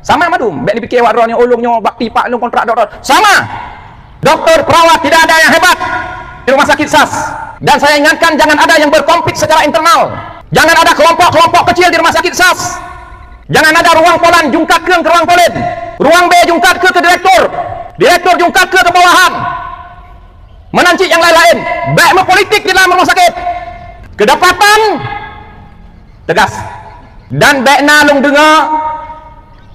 Sama madum, bek dipikir awak drone ulungnya bakti pak lu kontrak doktor. Sama. Dokter perawat tidak ada yang hebat di rumah sakit SAS. Dan saya ingatkan jangan ada yang berkompet secara internal. Jangan ada kelompok-kelompok kecil di rumah sakit SAS. Jangan ada ruang polan jungkat ke ruang polen. Ruang B jungkat ke direktur. Direktur jungkat ke bawahan. Menancik yang lain-lain. Baik berpolitik di dalam rumah sakit. Kedapatan tegas. Dan baik nalung dengar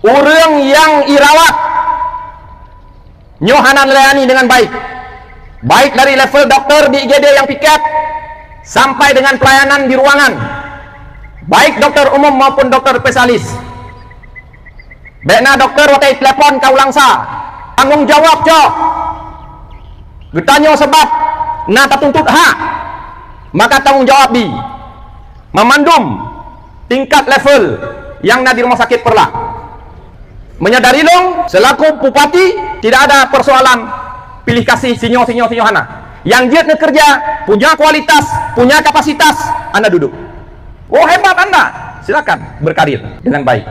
orang yang irawat nyohanan layani dengan baik. Baik dari level dokter di IGD yang piket sampai dengan pelayanan di ruangan. Baik dokter umum maupun dokter spesialis. Baiklah dokter wakai telepon kau langsa. Tanggung jawab cok. Getanyo sebab na tertuntut hak. Maka tanggung jawab di memandum tingkat level yang na di rumah sakit perlah. Menyadari long selaku bupati tidak ada persoalan pilih kasih sinyo hana. Yang dia kerja punya kualitas, punya kapasitas, Anda duduk. Oh hebat Anda, silakan berkarir dengan baik.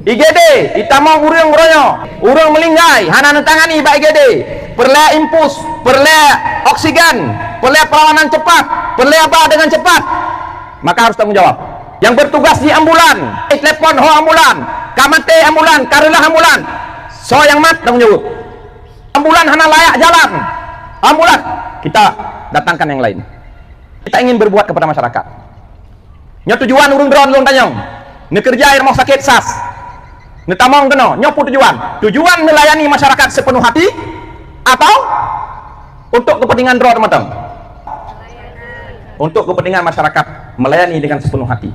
IGD, kita mau urang royo, urang melinggai, hana nentangani ba IGD. Perle impus, perle oksigen, perle perlawanan cepat, perle apa dengan cepat. Maka harus tanggung jawab. Yang bertugas di ambulan, telepon ho ambulan, kamate ambulan, karelah ambulan. So yang mat tanggung jawab. Ambulan hana layak jalan. Ambulan kita datangkan yang lain. Kita ingin berbuat kepada masyarakat. Nya tujuan urung drone long tanyong. Ne kerja rumah sakit SAS. Ne tamong keno, nyopu tujuan. Tujuan melayani masyarakat sepenuh hati atau untuk kepentingan drone teman-teman? Untuk kepentingan masyarakat melayani dengan sepenuh hati.